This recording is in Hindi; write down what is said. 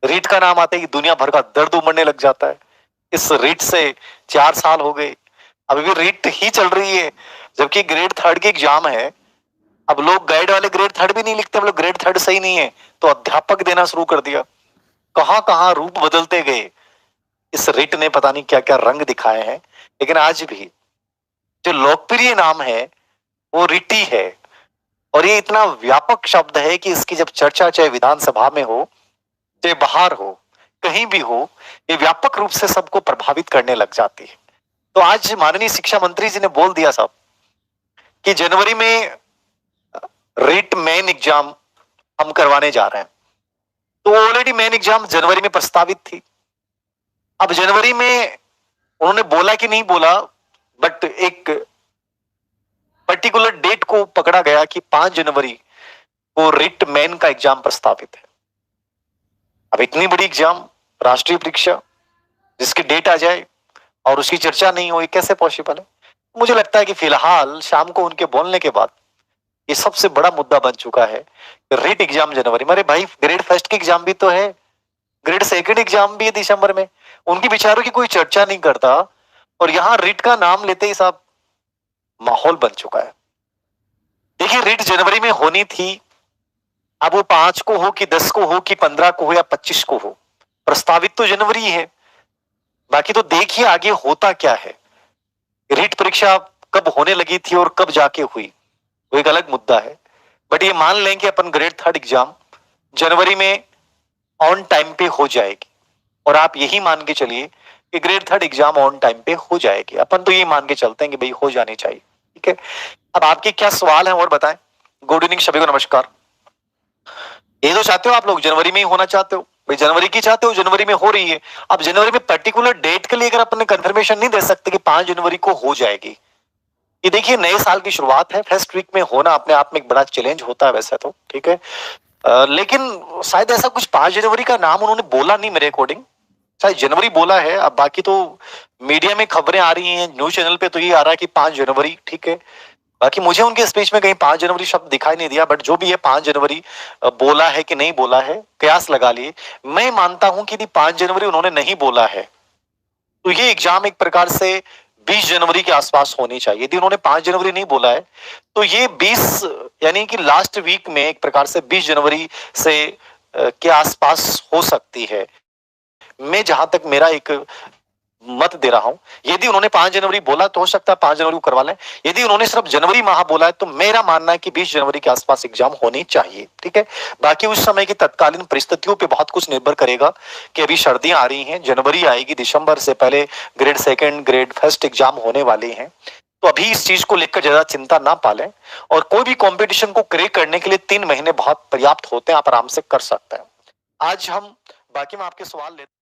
रीट का नाम आते ही दुनिया भर का दर्द उमड़ने लग जाता है। इस रीट से 4 साल हो गए, अभी भी रीट ही चल रही है, जबकि ग्रेड थर्ड की एग्जाम है। अब लोग गाइड वाले ग्रेड थर्ड भी नहीं लिखते, मतलब ग्रेड थर्ड सही नहीं है तो अध्यापक देना शुरू कर दिया। कहां कहां रूप बदलते गए। इस रीट ने पता नहीं क्या क्या रंग दिखाए हैं, लेकिन आज भी जो लोकप्रिय नाम है वो रीटी है। और ये इतना व्यापक शब्द है कि इसकी जब चर्चा चाहे विधानसभा में हो, चाहे बाहर हो, कहीं भी हो, ये व्यापक रूप से सबको प्रभावित करने लग जाती है। तो आज माननीय शिक्षा मंत्री जी ने बोल दिया साहब कि जनवरी में रीट मेन एग्जाम हम करवाने जा रहे हैं। तो ऑलरेडी मेन एग्जाम जनवरी में प्रस्तावित थी। अब जनवरी में उन्होंने बोला कि नहीं बोला, बट एक पर्टिकुलर डेट को पकड़ा गया कि 5 जनवरी को रिट मेन का एग्जाम प्रस्तावित है। अब इतनी बड़ी एग्जाम, राष्ट्रीय परीक्षा, जिसकी डेट आ जाए और उसकी चर्चा नहीं हुई, कैसे पॉसिबल है? मुझे लगता है कि फिलहाल शाम को उनके बोलने के बाद ये सबसे बड़ा मुद्दा बन चुका है। रिट एग्जाम जनवरी में, अरे भाई ग्रेड फर्स्ट की एग्जाम भी तो है, ग्रेड सेकंड एग्जाम भी है दिसंबर में, उनकी विचारों की कोई चर्चा नहीं करता और यहां रिट का नाम लेते ही साहब माहौल बन चुका है। देखिए रिट जनवरी में होनी थी, अब वो 5 को हो कि 10 को हो कि 15 को हो या 25 को हो, प्रस्तावित तो जनवरी है। बाकी तो देखिए आगे होता क्या है। रीट परीक्षा कब होने लगी थी और कब जाके हुई वो एक अलग मुद्दा है, बट ये मान लें कि अपन ग्रेड थर्ड एग्जाम जनवरी में ऑन टाइम पे हो जाएगी। और आप यही मान के चलिए कि grade third exam on time पे हो जाएगी, अपन तो ये मान के चलते हैं कि भाई हो जानी चाहिए। ठीक है, अब आपके क्या सवाल हैं और बताएं। गुड इवनिंग सभी को, नमस्कार। ये तो चाहते हो आप लोग जनवरी में ही होना चाहते हो, भाई जनवरी की चाहते हो, जनवरी में हो रही है। अब जनवरी में पर्टिकुलर डेट के लिए अगर अपन कंफर्मेशन नहीं दे सकते कि 5 जनवरी को हो जाएगी, ये देखिए नए साल की शुरुआत है, फर्स्ट वीक में होना अपने आप में एक बड़ा चैलेंज होता है वैसे तो, ठीक है। लेकिन शायद ऐसा कुछ 5 जनवरी का नाम उन्होंने बोला नहीं मेरे अकॉर्डिंग, शायद जनवरी बोला है। अब बाकी तो मीडिया में खबरें आ रही हैं, न्यूज चैनल पे तो ये आ रहा है कि 5 जनवरी, ठीक है। बाकी मुझे उनके स्पीच में कहीं 5 जनवरी शब्द दिखाई नहीं दिया, बट जो भी है 5 जनवरी बोला है कि नहीं बोला है, कयास लगा लिए। मैं मानता हूं कि यदि 5 जनवरी उन्होंने नहीं बोला है तो ये एग्जाम एक प्रकार से 20 जनवरी के आसपास होनी चाहिए। यदि उन्होंने 5 जनवरी नहीं बोला है तो ये 20 यानी कि लास्ट वीक में एक प्रकार से 20 जनवरी से के आसपास हो सकती है। मैं जहां तक मेरा एक मत दे रहा हूं, यदि उन्होंने 5 जनवरी बोला तो हो सकता है 5 जनवरी को करवा लें। यदि उन्होंने सिर्फ जनवरी माह बोला है तो मेरा मानना है कि 20 जनवरी के आसपास एग्जाम होनी चाहिए, ठीक है। बाकी उस समय की तत्कालीन परिस्थितियों पे बहुत कुछ निर्भर करेगा कि अभी सर्दियां आ रही हैं, जनवरी आएगी, दिसंबर से पहले grade second grade first exam होने वाले हैं। तो अभी इस चीज को लेकर ज्यादा चिंता ना पालें और कोई भी कॉम्पिटिशन को क्रैक करने के लिए 3 महीने बहुत पर्याप्त होते हैं, आप आराम से कर सकते हैं। आज हम बाकी में आपके सवाल लेते